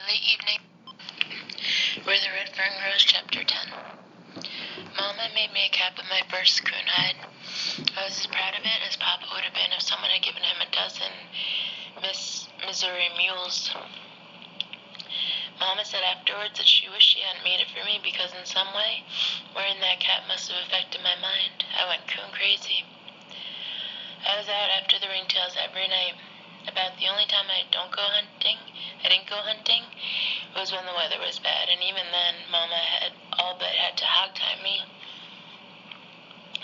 Late evening, where the red fern grows, Chapter 10. Mama made me a cap of my first coon hide. I was as proud of it as Papa would have been if someone had given him a dozen Missouri mules. Mama said afterwards that she wished she hadn't made it for me because in some way, wearing that cap must have affected my mind. I went coon crazy. I was out after the ringtails every night. About the only time I didn't go hunting, was when the weather was bad, and even then, Mama had all but had to hog-tie me.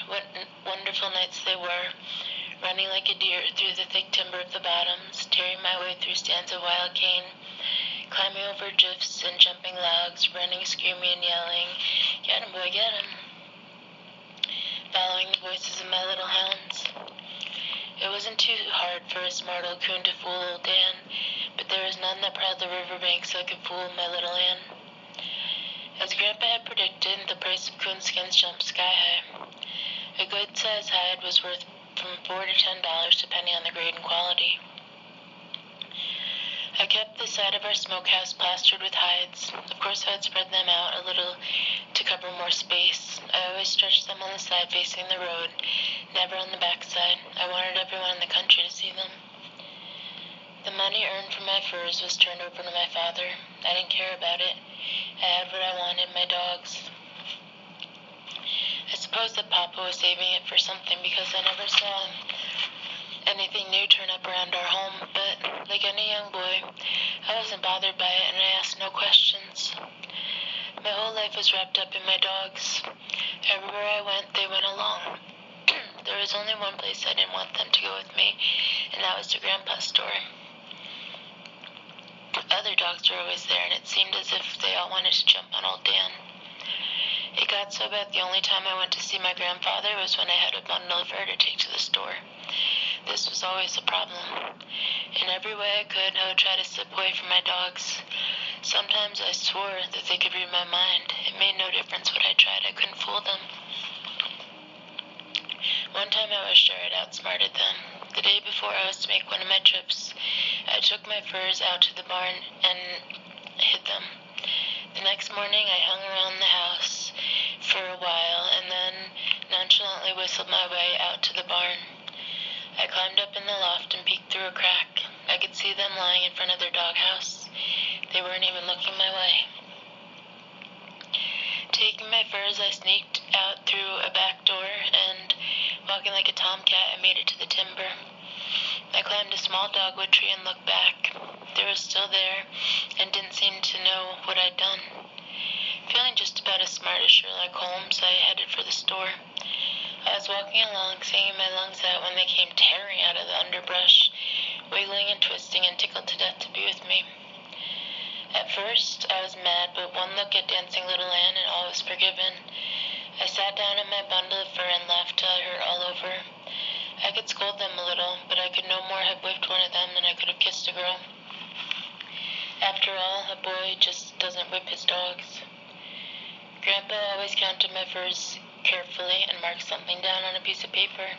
What wonderful nights they were, running like a deer through the thick timber of the bottoms, tearing my way through stands of wild cane, climbing over drifts and jumping logs, running, screaming, and yelling, "Get 'em, boy, get 'em," following the voices of my little hounds. It wasn't too hard for a smart old coon to fool old Dan, but there was none that prowled the riverbanks that could fool my little Ann. As Grandpa had predicted, the price of coonskins jumped sky high. A good-sized hide was worth from $4 to $10, depending on the grade and quality. I kept the side of our smokehouse plastered with hides. Of course, I would spread them out a little to cover more space. I always stretched them on the side facing the road, never on the back side. I wanted everyone in the country to see them. The money earned from my furs was turned over to my father. I didn't care about it. I had what I wanted, my dogs. I suppose that Papa was saving it for something because I never saw anything new turn up around our home, but like any young boy, I wasn't bothered by it and I asked no questions. My whole life was wrapped up in my dogs. Everywhere I went, they went along. There was only one place I didn't want them to go with me, and that was to Grandpa's store. Other dogs were always there, and it seemed as if they all wanted to jump on old Dan. It got so bad the only time I went to see my grandfather was when I had a bundle of fur to take to the store. This was always a problem. In every way I could, I would try to slip away from my dogs. Sometimes I swore that they could read my mind. It made no difference what I tried. I couldn't fool them. One time I was sure I'd outsmarted them. The day before I was to make one of my trips, I took my furs out to the barn and hid them. The next morning I hung around the house for a while and then nonchalantly whistled my way out to the barn. I climbed up in the loft and peeked through a crack. I could see them lying in front of their doghouse. They weren't even looking my way. Taking my furs, I sneaked out through a back door and, walking like a tomcat, I made it to the timber. I climbed a small dogwood tree and looked back. They were still there and didn't seem to know what I'd done. Feeling just about as smart as Sherlock Holmes, I headed for the store. I was walking along, singing my lungs out when they came tearing out of the underbrush, wiggling and twisting and tickled to death to be with me. At first, I was mad, but one look at dancing little Ann and all was forgiven. I sat down in my bundle of fur and laughed till I hurt all over. I could scold them a little, but I could no more have whipped one of them than I could have kissed a girl. After all, a boy just doesn't whip his dogs. Grandpa always counted my furs carefully and marked something down on a piece of paper.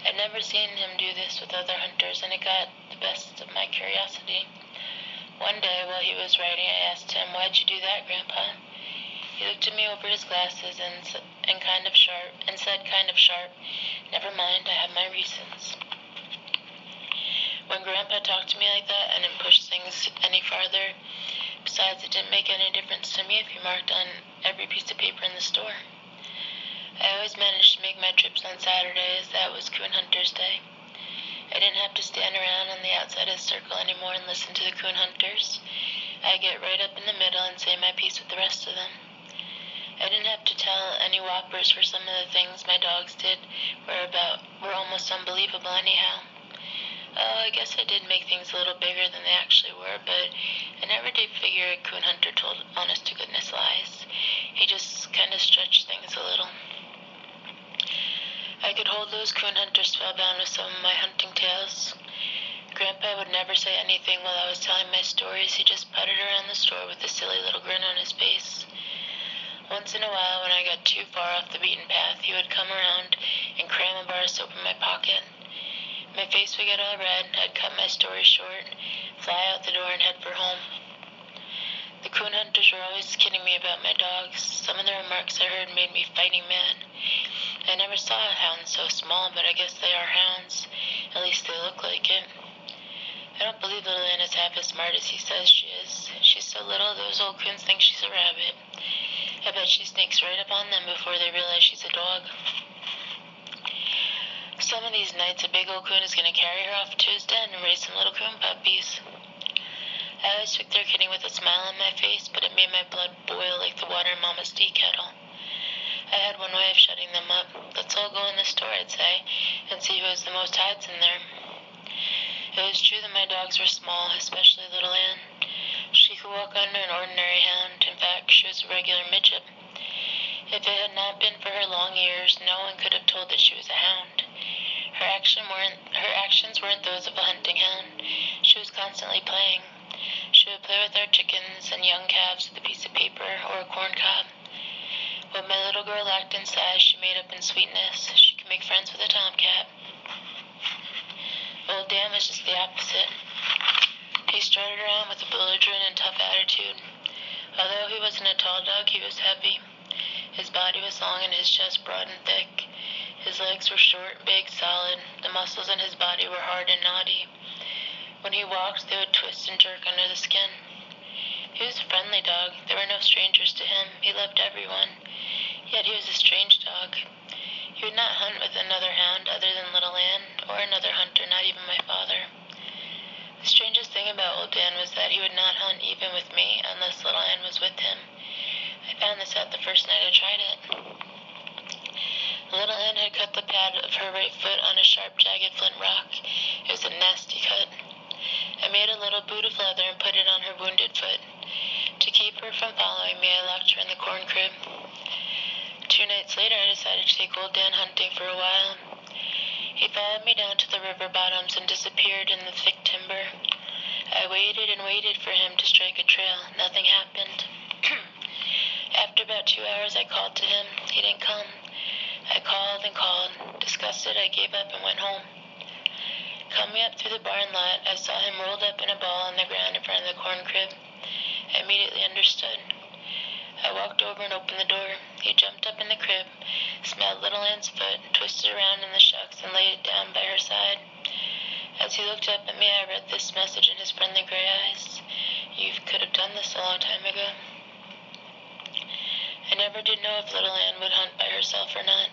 I'd never seen him do this with other hunters, and it got the best of my curiosity. One day, while he was writing, I asked him, "Why'd you do that, Grandpa?" He looked at me over his glasses and said kind of sharp, "Never mind, I have my reasons." When Grandpa talked to me like that, I didn't push things any farther. Besides, it didn't make any difference to me if he marked on every piece of paper in the store. I always managed to make my trips on Saturdays. That was Coon Hunters Day. I didn't have to stand around on the outside of the circle anymore and listen to the coon hunters. I'd get right up in the middle and say my piece with the rest of them. I didn't have to tell any whoppers, for some of the things my dogs did were almost unbelievable anyhow. Oh, I guess I did make things a little bigger than they actually were, but I never did figure a coon hunter told honest-to-goodness lies. He just kind of stretched things a little. I could hold those coon hunters spellbound with some of my hunting tales. Grandpa would never say anything while I was telling my stories. He just puttered around the store with a silly little grin on his face. Once in a while, when I got too far off the beaten path, he would come around and cram a bar of soap in my pocket. My face would get all red. I'd cut my story short, fly out the door, and head for home. always kidding me about my dogs. Some of the remarks I heard made me fighting mad. I never saw a hound so small, but I guess they are hounds. At least they look like it. I don't believe little Ann is half as smart as he says she is. She's so little, those old coons think she's a rabbit. I bet she sneaks right up on them before they realize she's a dog. Some of these nights, a big old coon is going to carry her off to his den and raise some little coon puppies. I always took their kidding with a smile on my face, but it made my blood boil like the water in Mama's tea kettle. I had one way of shutting them up. Let's all go in the store, I'd say, and see who has the most hides in there. It was true that my dogs were small, especially little Ann. She could walk under an ordinary hound. In fact, she was a regular midget. If it had not been for her long ears, no one could have told that she was a hound. Her actions weren't those of a hunting hound. She was constantly playing. She would play with our chickens and young calves with a piece of paper or a corn cob. What my little girl lacked in size, she made up in sweetness. She could make friends with a tomcat. Old Dan was just the opposite. He strutted around with a belligerent and tough attitude. Although he wasn't a tall dog, he was heavy. His body was long and his chest broad and thick. His legs were short, big, solid. The muscles in his body were hard and knotty. When he walked, they would twist and jerk under the skin. He was a friendly dog. There were no strangers to him. He loved everyone. Yet he was a strange dog. He would not hunt with another hound other than little Ann, or another hunter, not even my father. The strangest thing about old Dan was that he would not hunt even with me unless little Ann was with him. I found this out the first night I tried it. Little Ann had cut the pad of her right foot on a sharp, jagged flint rock. It was a nasty cut. I made a little boot of leather and put it on her wounded foot. To keep her from following me, I locked her in the corn crib. 2 nights later, I decided to take old Dan hunting for a while. He followed me down to the river bottoms and disappeared in the thick timber. I waited and waited for him to strike a trail. Nothing happened. After about 2 hours, I called to him. He didn't come. I called and called. Disgusted, I gave up and went home. Coming up through the barn lot, I saw him rolled up in a ball on the ground in front of the corn crib. I immediately understood. I walked over and opened the door. He jumped up in the crib, smelled little Ann's foot, twisted around in the shucks, and laid it down by her side. As he looked up at me, I read this message in his friendly gray eyes. You could have done this a long time ago. I never did know if little Ann would hunt by herself or not.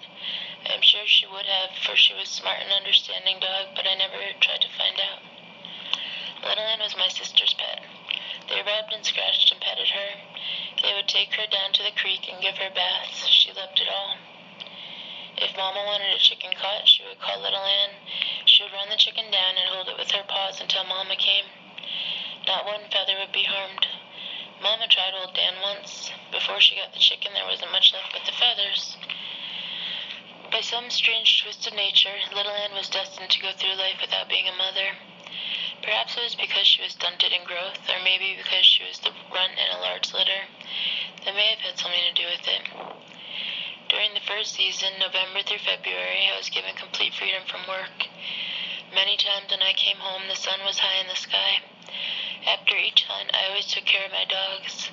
I am sure she would have, for she was a smart and understanding dog, but I never tried to find out. Little Ann was my sister's pet. They rubbed and scratched and petted her. They would take her down to the creek and give her baths. She loved it all. If Mama wanted a chicken caught, she would call little Ann. She would run the chicken down and hold it with her paws until Mama came. Not one feather would be harmed. Mama tried old Dan once. Before she got the chicken, there wasn't much left but the feathers. By some strange twist of nature, little Ann was destined to go through life without being a mother. Perhaps it was because she was stunted in growth, or maybe because she was the runt in a large litter. That may have had something to do with it. During the first season, November through February, I was given complete freedom from work. Many times when I came home, the sun was high in the sky. After each hunt, I always took care of my dogs.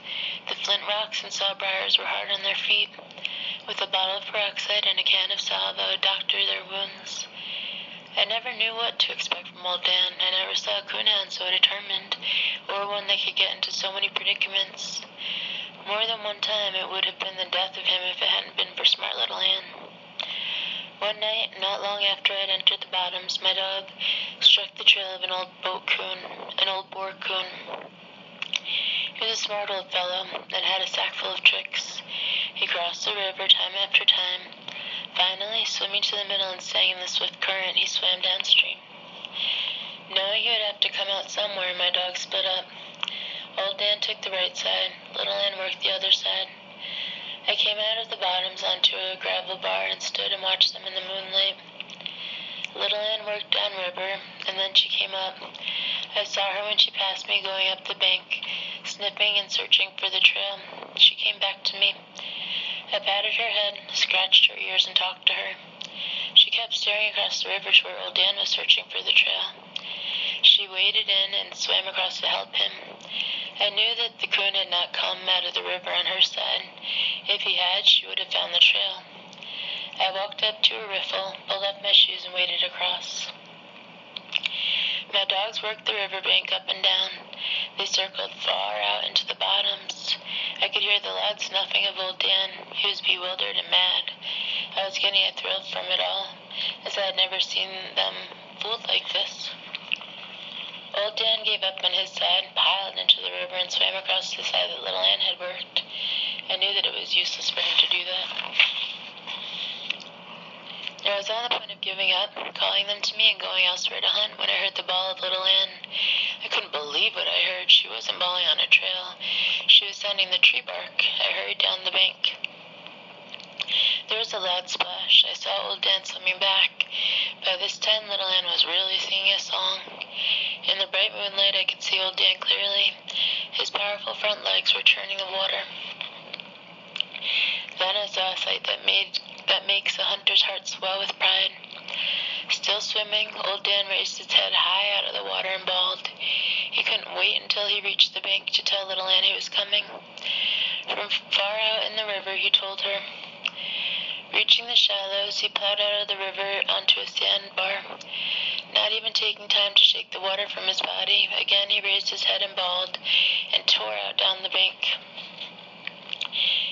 The flint rocks and sawbriars were hard on their feet. With a bottle of peroxide and a can of salve, I would doctor their wounds. I never knew what to expect from old Dan. I never saw a coonhound so determined, or one that could get into so many predicaments. More than one time, it would have been the death of him if it hadn't been for smart little Ann. One night, not long after I had entered the bottoms, my dog struck the trail of an old boar coon. He was a smart old fellow and had a sack full of tricks. He crossed the river time after time. Finally, swimming to the middle and staying in the swift current, he swam downstream. Knowing he would have to come out somewhere, my dogs split up. Old Dan took the right side. Little Ann worked the other side. I came out of the bottoms onto a gravel bar and stood and watched them in the moonlight. Little Ann worked downriver, and then she came up. I saw her when she passed me going up the bank, sniffing and searching for the trail. She came back to me. I patted her head, scratched her ears, and talked to her. She kept staring across the river to where old Dan was searching for the trail. She waded in and swam across to help him. I knew that the coon had not come out of the river on her side. If he had, she would have found the trail. I walked up to a riffle, pulled off my shoes, and waded across. My dogs worked the riverbank up and down. They circled far out into the bottoms. I could hear the loud snuffing of old Dan. He was bewildered and mad. I was getting a thrill from it all, as I had never seen them fooled like this. Old Dan gave up on his side, piled into the river, and swam across the side that Little Ann had worked. I knew that it was useless for him to do that. I was on the point of giving up, calling them to me, and going elsewhere to hunt when I heard the bawl of Little Ann. I couldn't believe what I heard. She wasn't bawling on a trail. She was sounding the tree bark. I hurried down the bank. There was a loud splash. I saw old Dan swimming back. By this time, Little Ann was really singing a song. In the bright moonlight, I could see old Dan clearly. His powerful front legs were churning the water. Then I saw a sight that makes a hunter's heart swell with pride. Still swimming, old Dan raised his head high out of the water and bawled. He couldn't wait until he reached the bank to tell Little Ann he was coming. From far out in the river, he told her. Reaching the shallows, he plowed out of the river onto a sandbar. Not even taking time to shake the water from his body, again he raised his head and bawled, and tore out down the bank.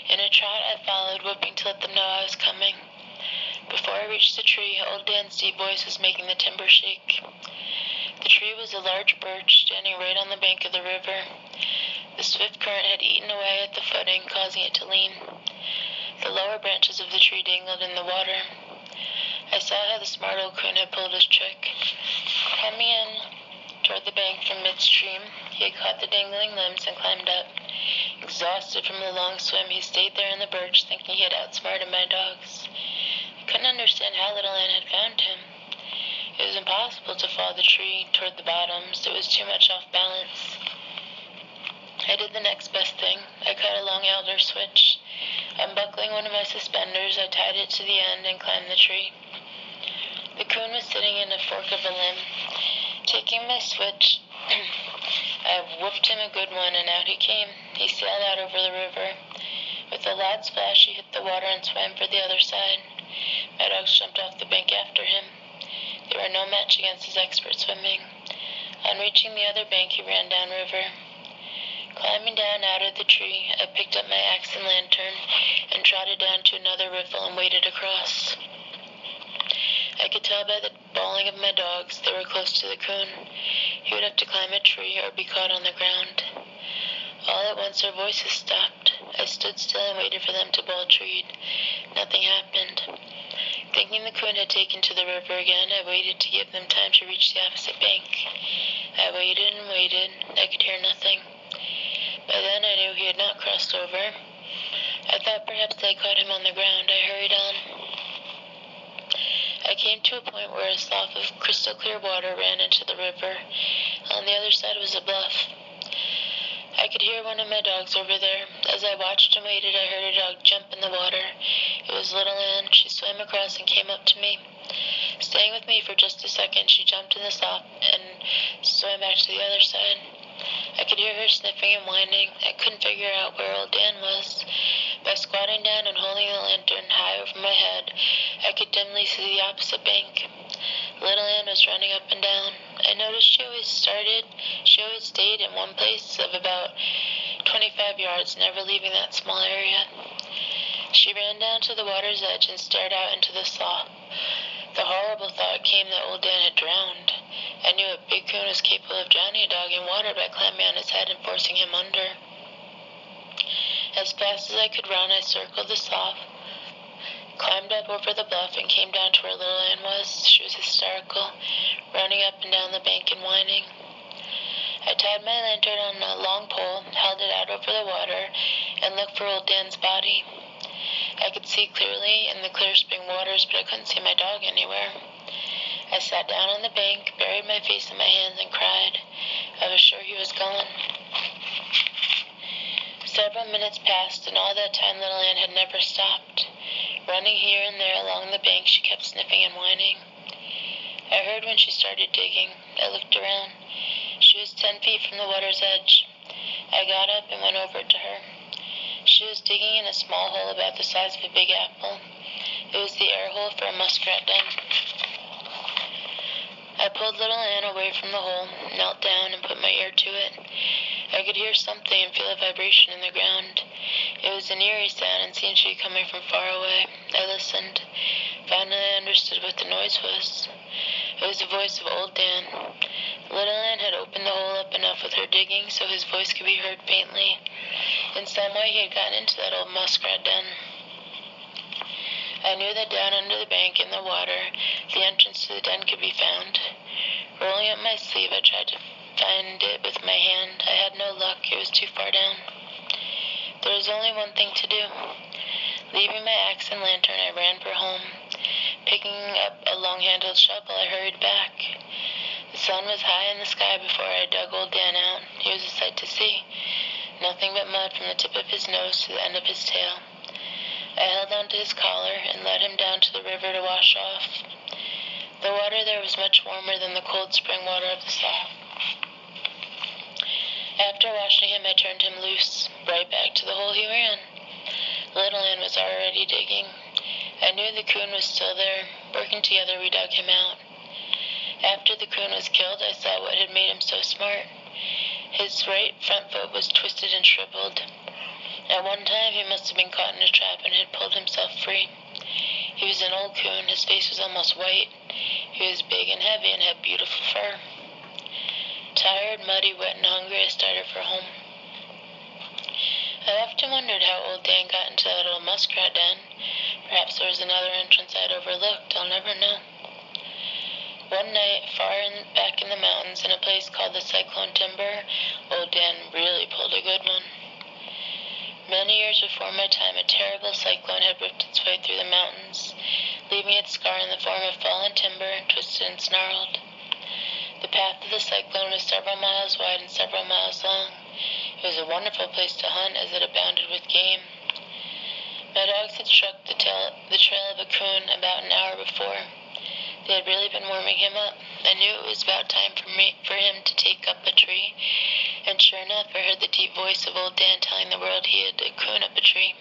In a trot, I followed, whooping to let them know I was coming. Before I reached the tree, old Dan's deep voice was making the timber shake. The tree was a large birch, standing right on the bank of the river. The swift current had eaten away at the footing, causing it to lean. The lower branches of the tree dangled in the water. I saw how the smart old coon had pulled his trick. Coming in toward the bank from midstream, he had caught the dangling limbs and climbed up. Exhausted from the long swim, he stayed there in the birch, thinking he had outsmarted my dogs. I couldn't understand how Little Ann had found him. It was impossible to follow the tree toward the bottoms. It was too much off balance. I did the next best thing. I cut a long elder switch. Unbuckling one of my suspenders, I tied it to the end and climbed the tree. The coon was sitting in a fork of a limb. Taking my switch, I whooped him a good one, and out he came. He sailed out over the river. With a loud splash, he hit the water and swam for the other side. My dogs jumped off the bank after him. They were no match against his expert swimming. On reaching the other bank, he ran downriver. Climbing down out of the tree, I picked up my axe and lantern and trotted down to another riffle and waded across. I could tell by the bawling of my dogs they were close to the coon. He would have to climb a tree or be caught on the ground. All at once their voices stopped. I stood still and waited for them to bawl treed. Nothing happened. Thinking the coon had taken to the river again, I waited to give them time to reach the opposite bank. I waited and waited. I could hear nothing. By then I knew he had not crossed over. I thought perhaps they had caught him on the ground. I hurried on. I came to a point where a slough of crystal clear water ran into the river. On the other side was a bluff. I could hear one of my dogs over there. As I watched and waited, I heard a dog jump in the water. It was Little Ann. She swam across and came up to me. Staying with me for just a second, she jumped in the slough and swam back to the other side. I could hear her sniffing and whining. I couldn't figure out where old Dan was. By squatting down and holding the lantern high over my head, I could dimly see the opposite bank. Little Ann was running up and down. I noticed she always stayed in one place of about 25 yards, never leaving that small area. She ran down to the water's edge and stared out into the slough. The horrible thought came that old Dan had drowned. I knew a big coon was capable of drowning a dog in water by climbing on his head and forcing him under. As fast as I could run, I circled the slough, climbed up over the bluff, and came down to where Little Ann was. She was hysterical, running up and down the bank and whining. I tied my lantern on a long pole, held it out over the water, and looked for old Dan's body. I could see clearly in the clear spring waters, but I couldn't see my dog anywhere. I sat down on the bank, buried my face in my hands, and cried. I was sure he was gone. Several minutes passed, and all that time Little Ann had never stopped. Running here and there along the bank, she kept sniffing and whining. I heard when she started digging. I looked around. She was 10 feet from the water's edge. I got up and went over to her. She was digging in a small hole about the size of a big apple. It was the air hole for a muskrat den. I pulled little Anne away from the hole, knelt down, and put my ear to it. I could hear something and feel a vibration in the ground. It was an eerie sound and seemed to be coming from far away. I listened. Finally, I understood what the noise was. It was the voice of old Dan. Little Anne had opened the hole up enough with her digging so his voice could be heard faintly. In some way, he had gotten into that old muskrat den. I knew that down under the bank in the water, the entrance to the den could be found. Rolling up my sleeve, I tried to find it with my hand. I had no luck. It was too far down. There was only one thing to do. Leaving my axe and lantern, I ran for home. Picking up a long-handled shovel, I hurried back. The sun was high in the sky before I dug old Dan out. He was a sight to see. Nothing but mud from the tip of his nose to the end of his tail. I held onto his collar and led him down to the river to wash off. The water there was much warmer than the cold spring water of the south. After washing him, I turned him loose. Right back to the hole he ran. Little Anne was already digging. I knew the coon was still there. Working together, we dug him out. After the coon was killed, I saw what had made him so smart. His right front foot was twisted and shriveled. At one time, he must have been caught in a trap and had pulled himself free. He was an old coon. His face was almost white. He was big and heavy and had beautiful fur. Tired, muddy, wet, and hungry, I started for home. I often wondered how old Dan got into that old muskrat den. Perhaps there was another entrance I'd overlooked. I'll never know. One night, far back in the mountains, in a place called the Cyclone Timber, old Dan really pulled a good one. Many years before my time, a terrible cyclone had ripped its way through the mountains, leaving its scar in the form of fallen timber, twisted and snarled. The path of the cyclone was several miles wide and several miles long. It was a wonderful place to hunt, as it abounded with game. My dogs had struck the trail of a coon about an hour before. They had really been warming him up. I knew it was about time for him to take up a tree, and sure enough, I heard the deep voice of old Dan telling the world he had a coon up a tree.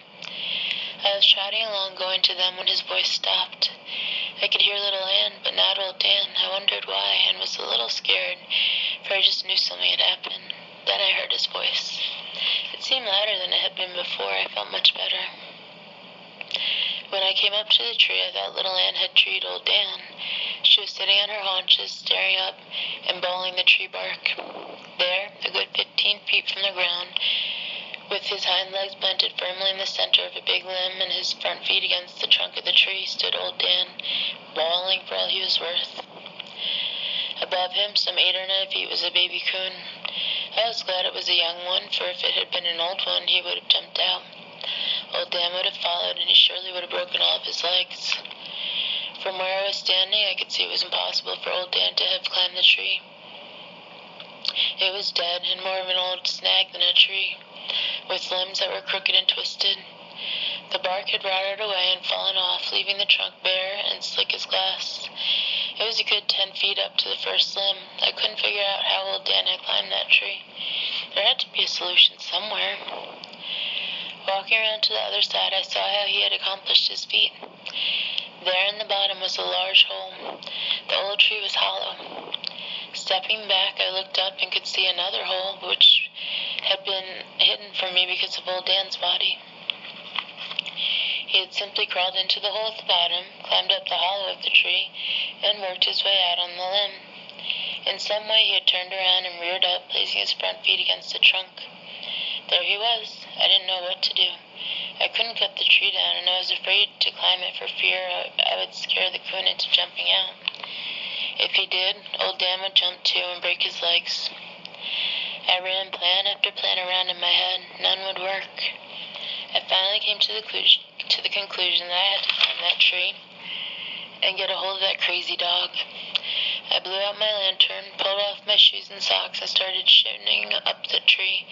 I was trotting along, going to them, when his voice stopped. I could hear little Anne, but not old Dan. I wondered why, and was a little scared, for I just knew something had happened. Then I heard his voice. It seemed louder than it had been before. I felt much better. When I came up to the tree, I thought little Anne had treed old Dan. She was sitting on her haunches, staring up and bawling the tree bark. There, a good 15 feet from the ground, with his hind legs planted firmly in the center of a big limb and his front feet against the trunk of the tree, stood old Dan, bawling for all he was worth. Above him, some 8 or 9 feet, was a baby coon. I was glad it was a young one, for if it had been an old one, he would have jumped out. Old Dan would have followed, and he surely would have broken all of his legs. From where I was standing, I could see it was impossible for old Dan to have climbed the tree. It was dead, and more of an old snag than a tree, with limbs that were crooked and twisted. The bark had rotted away and fallen off, leaving the trunk bare and slick as glass. It was a good 10 feet up to the first limb. I couldn't figure out how old Dan had climbed that tree. There had to be a solution somewhere. Walking around to the other side, I saw how he had accomplished his feat. There in the bottom was a large hole. The old tree was hollow. Stepping back, I looked up and could see another hole, which had been hidden from me because of old Dan's body. He had simply crawled into the hole at the bottom, climbed up the hollow of the tree, and worked his way out on the limb. In some way, he had turned around and reared up, placing his front feet against the trunk. There he was. I didn't know what to do. I couldn't cut the tree down, and I was afraid to climb it for fear I would scare the coon into jumping out. If he did, old Dan would jump too and break his legs. I ran plan after plan around in my head. None would work. I finally came to the conclusion that I had to climb that tree and get a hold of that crazy dog. I blew out my lantern, pulled off my shoes and socks, and started shooting up the tree.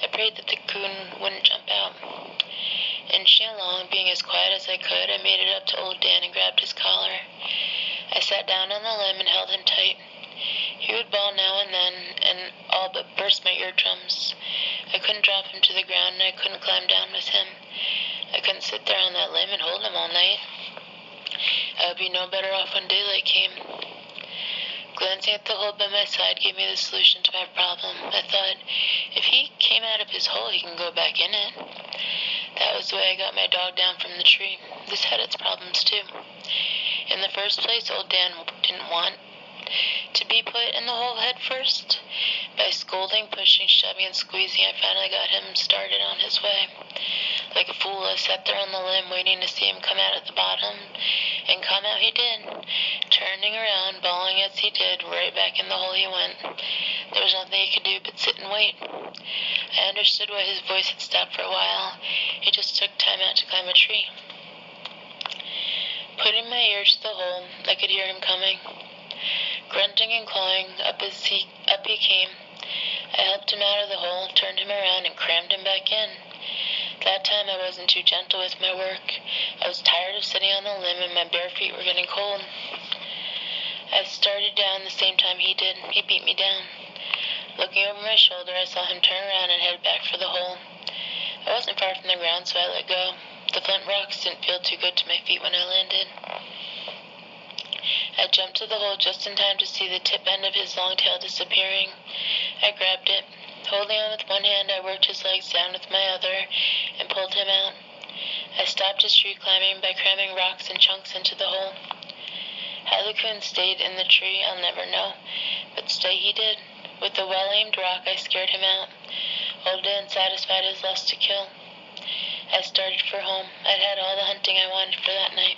I prayed that the coon wouldn't jump out. Inching along, being as quiet as I could, I made it up to old Dan and grabbed his collar. I sat down on the limb and held him tight. He would bawl now and then, and all but burst my eardrums. I couldn't drop him to the ground, and I couldn't climb down with him. I couldn't sit there on that limb and hold him all night. I would be no better off when daylight came. Glancing at the hole by my side gave me the solution to my problem. I thought, if he came out of his hole, he can go back in it. That was the way I got my dog down from the tree. This had its problems, too. In the first place, old Dan didn't want to be put in the hole head first. By scolding, pushing, shoving, and squeezing, I finally got him started on his way. Like a fool, I sat there on the limb waiting to see him come out at the bottom, and come out he did, turning around, bawling as he did, right back in the hole he went. There was nothing he could do but sit and wait. I understood why his voice had stopped for a while. He just took time out to climb a tree. Putting my ear to the hole, I could hear him coming. Grunting and clawing, up he came. I helped him out of the hole, turned him around, and crammed him back in. That time I wasn't too gentle with my work. I was tired of sitting on the limb, and my bare feet were getting cold. I started down the same time he did. He beat me down. Looking over my shoulder, I saw him turn around and head back for the hole. I wasn't far from the ground, so I let go. The flint rocks didn't feel too good to my feet when I landed. I jumped to the hole just in time to see the tip end of his long tail disappearing. I grabbed it. Holding on with one hand, I worked his legs down with my other and pulled him out. I stopped his tree climbing by cramming rocks and chunks into the hole. How the coon stayed in the tree, I'll never know, but stay he did. With a well-aimed rock, I scared him out. Old Dan satisfied his lust to kill. I started for home. I'd had all the hunting I wanted for that night.